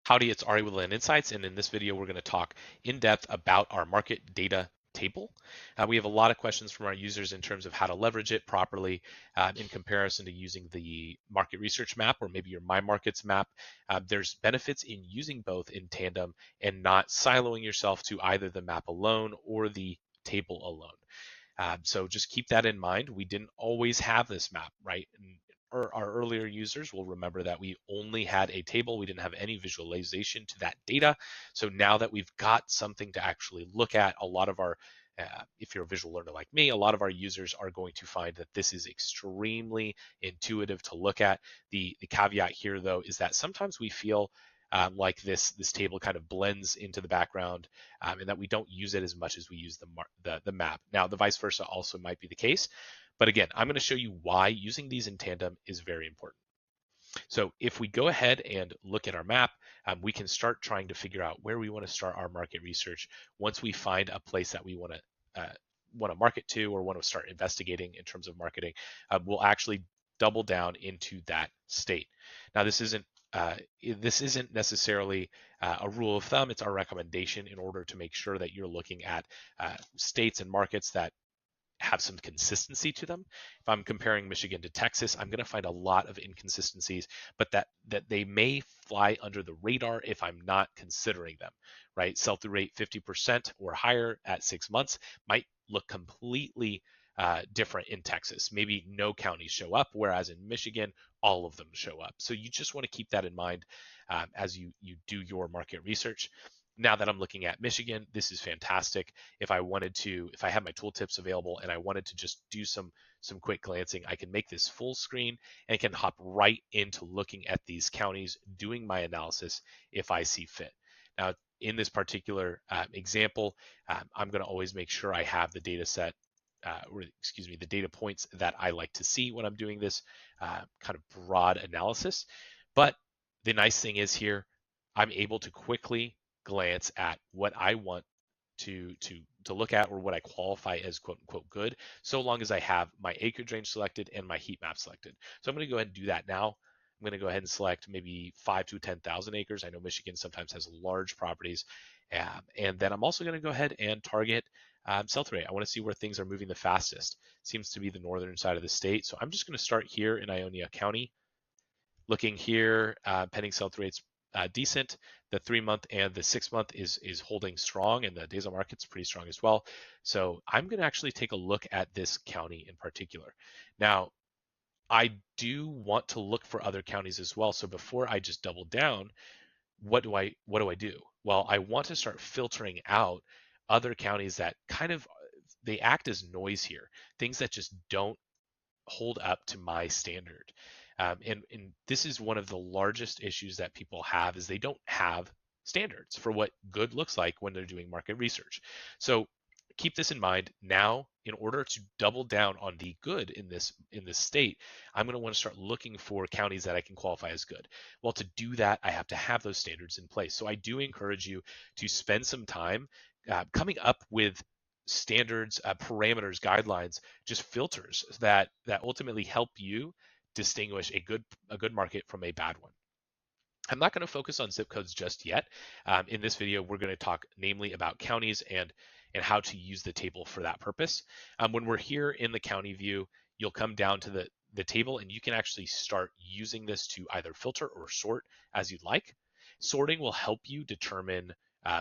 Howdy, it's Ari with Land Insights, and in this video, we're going to talk in depth about our market data table. We have a lot of questions from our users in terms of how to leverage it properly in comparison to using the market research map or maybe your My Markets map. There's benefits in using both in tandem and not siloing yourself to either the map alone or the table alone. So just keep that in mind. We didn't always have this map, right? And our earlier users will remember that we only had a table. We didn't have any visualization to that data. So now that we've got something to actually look at, a lot of our if you're a visual learner like me, a lot of our users are going to find that this is extremely intuitive to look at. The caveat here, though, is that sometimes we feel like this table kind of blends into the background, and that we don't use it as much as we use the map. Now, the vice versa also might be the case, but again, I'm going to show you why using these in tandem is very important. So if we go ahead and look at our map, we can start trying to figure out where we want to start our market research. Once we find a place that we want to market to or want to start investigating in terms of marketing, we'll actually double down into that state. Now, this isn't necessarily a rule of thumb. It's our recommendation in order to make sure that you're looking at states and markets that have some consistency to them. If I'm comparing Michigan to Texas, I'm going to find a lot of inconsistencies, but that they may fly under the radar if I'm not considering them, right? Sell-through rate 50% or higher at 6 months might look completely different in Texas. Maybe no counties show up, whereas in Michigan, all of them show up. So you just want to keep that in mind as you do your market research. Now that I'm looking at Michigan, this is fantastic. If I have my tooltips available and I wanted to just do some quick glancing, I can make this full screen and can hop right into looking at these counties, doing my analysis if I see fit. Now, in this particular example, I'm going to always make sure I have the data set, the data points that I like to see when I'm doing this kind of broad analysis. But the nice thing is here, I'm able to quickly glance at what I want to look at or what I qualify as quote unquote good, so long as I have my acreage range selected and my heat map selected. So I'm going to go ahead and do that now. I'm going to go ahead and select maybe 5 to 10,000 acres. I know Michigan sometimes has large properties. And then I'm also going to go ahead and target sell-through rate. I want to see where things are moving the fastest. Seems to be the northern side of the state. So I'm just going to start here in Ionia County. Looking here, pending sell-through rates decent. The 3-month and the 6-month is holding strong, and the days on market's pretty strong as well. So I'm going to actually take a look at this county in particular. Now, I do want to look for other counties as well. So before I just double down, what do I do? Well, I want to start filtering out other counties that they act as noise here, things that just don't hold up to my standard. And this is one of the largest issues that people have is they don't have standards for what good looks like when they're doing market research. So keep this in mind. Now, in order to double down on the good in this state, I'm going to want to start looking for counties that I can qualify as good. Well, to do that, I have to have those standards in place. So I do encourage you to spend some time coming up with standards, parameters, guidelines, just filters that ultimately help you distinguish a good market from a bad one. I'm not going to focus on zip codes just yet. In this video, we're going to talk namely about counties and how to use the table for that purpose. When we're here in the county view, you'll come down to the table and you can actually start using this to either filter or sort as you'd like. Sorting will help you determine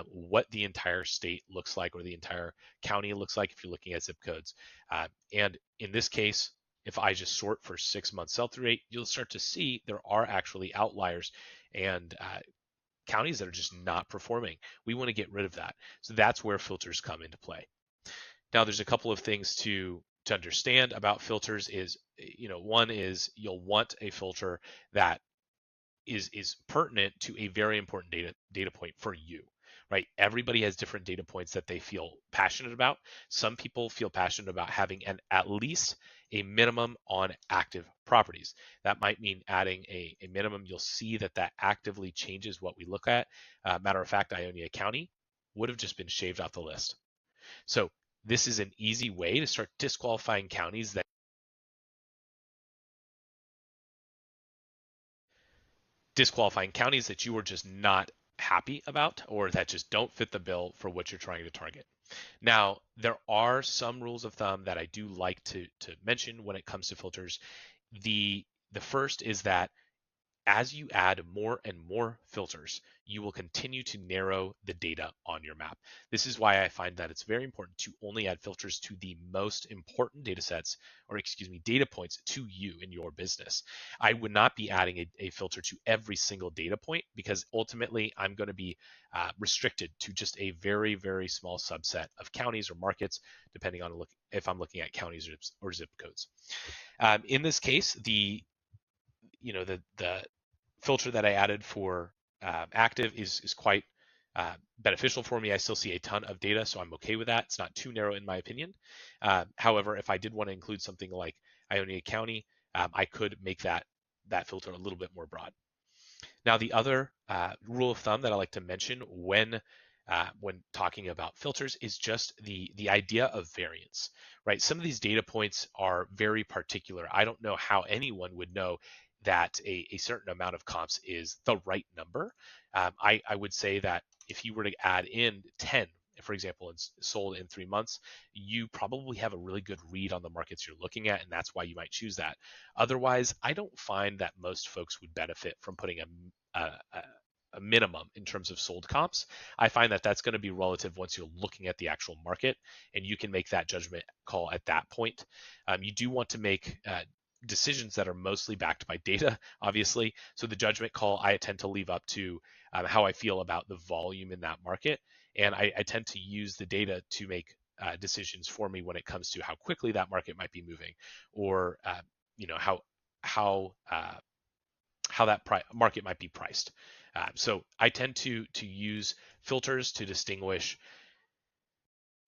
what the entire state looks like or the entire county looks like if you're looking at zip codes. And in this case, if I just sort for 6-month sell-through rate, you'll start to see there are actually outliers and counties that are just not performing. We want to get rid of that. So that's where filters come into play. Now, there's a couple of things to understand about filters is, one is you'll want a filter that is pertinent to a very important data point for you, right? Everybody has different data points that they feel passionate about. Some people feel passionate about having at least a minimum on active properties. That might mean adding a minimum. You'll see that actively changes what we look at. Matter of fact, Ionia County would have just been shaved off the list. So this is an easy way to start disqualifying counties that disqualifying counties that you are just not happy about or that just don't fit the bill for what you're trying to target. Now, there are some rules of thumb that I do like to mention when it comes to filters. The first is that as you add more and more filters, you will continue to narrow the data on your map. This is why I find that it's very important to only add filters to the most important data sets, or excuse me, data points to you in your business. I would not be adding a filter to every single data point because ultimately I'm going to be restricted to just a very, very small subset of counties or markets, depending on if I'm looking at counties or zip codes. In this case, the filter that I added for active is quite beneficial for me. I still see a ton of data, so I'm okay with that. It's not too narrow in my opinion. However, if I did want to include something like Ionia County, I could make that filter a little bit more broad. Now, the other rule of thumb that I like to mention when talking about filters is just the idea of variance, right? Some of these data points are very particular. I don't know how anyone would know that a certain amount of comps is the right number. I would say that if you were to add in 10, for example, and sold in 3 months, you probably have a really good read on the markets you're looking at, and that's why you might choose that. Otherwise, I don't find that most folks would benefit from putting a minimum in terms of sold comps. I find that that's going to be relative once you're looking at the actual market, and you can make that judgment call at that point. You do want to make decisions that are mostly backed by data, obviously. So the judgment call I tend to leave up to how I feel about the volume in that market, and I tend to use the data to make decisions for me when it comes to how quickly that market might be moving, or how that market might be priced. So I tend to use filters to distinguish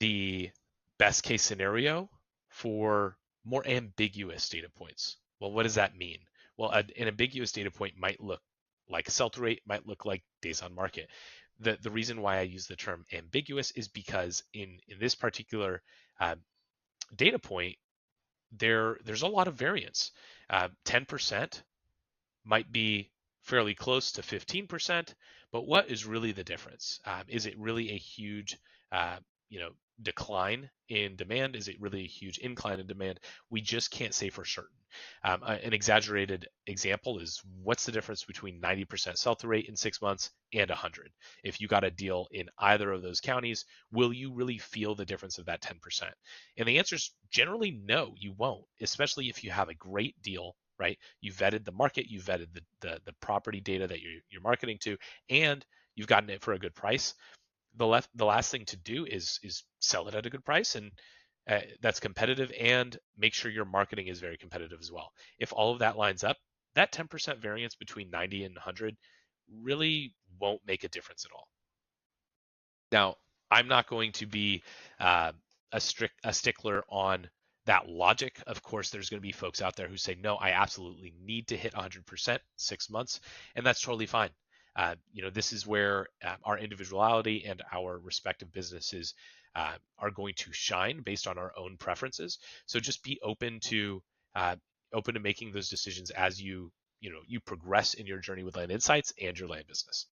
the best case scenario for more ambiguous data points. Well, what does that mean? Well, an ambiguous data point might look like sell-through rate, might look like days on market. The reason why I use the term ambiguous is because in this particular data point, there's a lot of variance. 10% might be fairly close to 15%, but what is really the difference? Is it really a huge, decline in demand? Is it really a huge incline in demand? We just can't say for certain. An exaggerated example is what's the difference between 90% sell-through rate in 6 months and 100? If you got a deal in either of those counties, will you really feel the difference of that 10%? And the answer is generally no, you won't, especially if you have a great deal, right? You vetted the market, you vetted the property data that you're marketing to, and you've gotten it for a good price. The last thing to do is sell it at a good price, and that's competitive, and make sure your marketing is very competitive as well. If all of that lines up, that 10% variance between 90 and 100 really won't make a difference at all. Now, I'm not going to be a stickler on that logic. Of course, there's going to be folks out there who say, no, I absolutely need to hit 100% 6 months, and that's totally fine. This is where our individuality and our respective businesses are going to shine based on our own preferences. So just be open to making those decisions as you progress in your journey with Land Insights and your land business.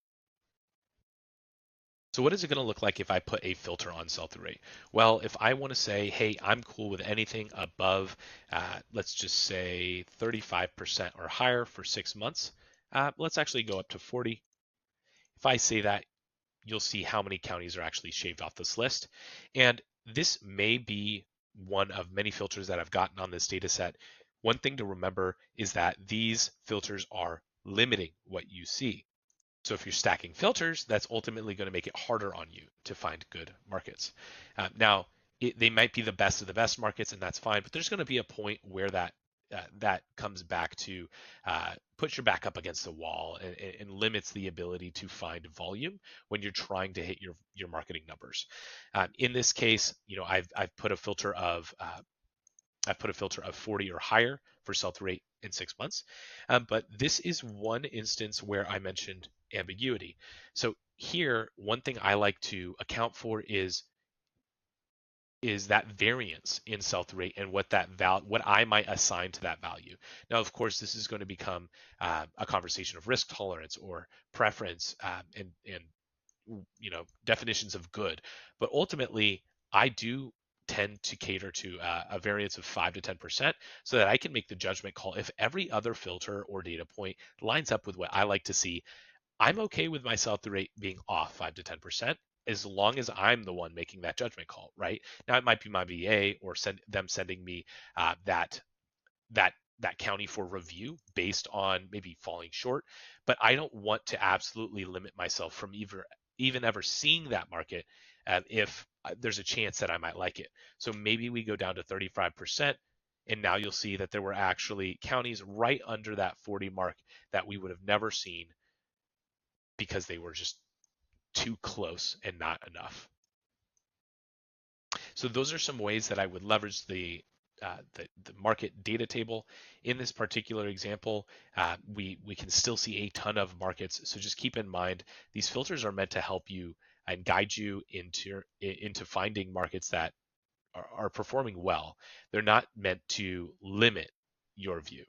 So what is it going to look like if I put a filter on sell-through rate? Well, if I want to say, hey, I'm cool with anything above, let's just say 35% or higher for 6 months, let's actually go up to 40. If I say that, you'll see how many counties are actually shaved off this list. And this may be one of many filters that I've gotten on this data set. One thing to remember is that these filters are limiting what you see. So if you're stacking filters, that's ultimately going to make it harder on you to find good markets. Now, they might be the best of the best markets, and that's fine, but there's going to be a point where that comes back to put your back up against the wall and limits the ability to find volume when you're trying to hit your marketing numbers. In this case, I've put a filter of 40 or higher for sell-through rate in 6 months. But this is one instance where I mentioned ambiguity. So here, one thing I like to account for is is that variance in sell-through rate and what what I might assign to that value. Now, of course, this is going to become a conversation of risk tolerance or preference, and definitions of good. But ultimately, I do tend to cater to a variance of 5 to 10% so that I can make the judgment call. If every other filter or data point lines up with what I like to see, I'm okay with my sell-through rate being off 5 to 10% as long as I'm the one making that judgment call, right? Now it might be my VA or them sending me that that county for review based on maybe falling short, but I don't want to absolutely limit myself from even ever seeing that market if there's a chance that I might like it. So maybe we go down to 35%, and now you'll see that there were actually counties right under that 40 mark that we would have never seen because they were just too close and not enough. So those are some ways that I would leverage the market data table. In this particular example, we can still see a ton of markets. So just keep in mind, these filters are meant to help you and guide you into finding markets that are performing well. They're not meant to limit your view.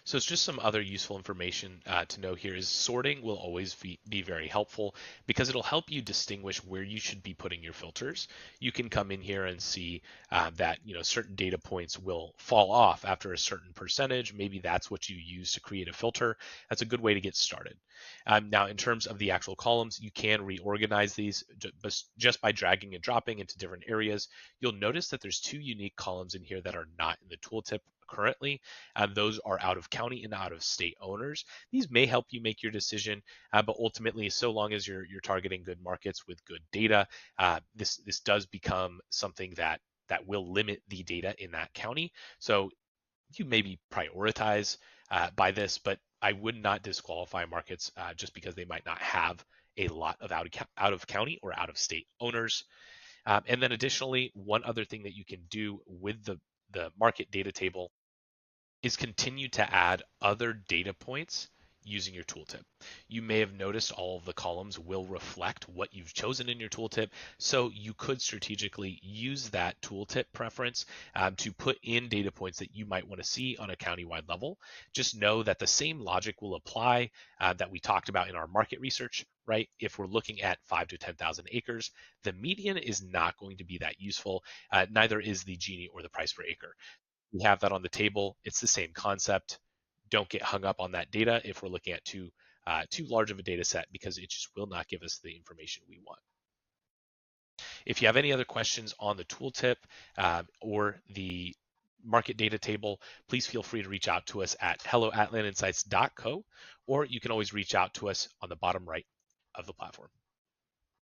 So it's just some other useful information to know here is sorting will always be very helpful because it'll help you distinguish where you should be putting your filters. You can come in here and see that certain data points will fall off after a certain percentage. Maybe that's what you use to create a filter. That's a good way to get started. Now, in terms of the actual columns, you can reorganize these just by dragging and dropping into different areas. You'll notice that there's two unique columns in here that are not in the tooltip currently. Those are out of county and out of state owners. These may help you make your decision, but ultimately, so long as you're targeting good markets with good data, this does become something that will limit the data in that county. So you maybe prioritize by this, but I would not disqualify markets just because they might not have a lot of out of county or out of state owners. And then additionally, one other thing that you can do with the market data table is continue to add other data points using your tooltip. You may have noticed all of the columns will reflect what you've chosen in your tooltip, so you could strategically use that tooltip preference to put in data points that you might want to see on a countywide level. Just know that the same logic will apply that we talked about in our market research, right? If we're looking at 5 to 10,000 acres, the median is not going to be that useful. Neither is the Gini or the price per acre. We have that on the table. It's the same concept. Don't get hung up on that data if we're looking at too large of a data set because it just will not give us the information we want. If you have any other questions on the tooltip or the market data table, please feel free to reach out to us at hello@landinsights.co, or you can always reach out to us on the bottom right of the platform.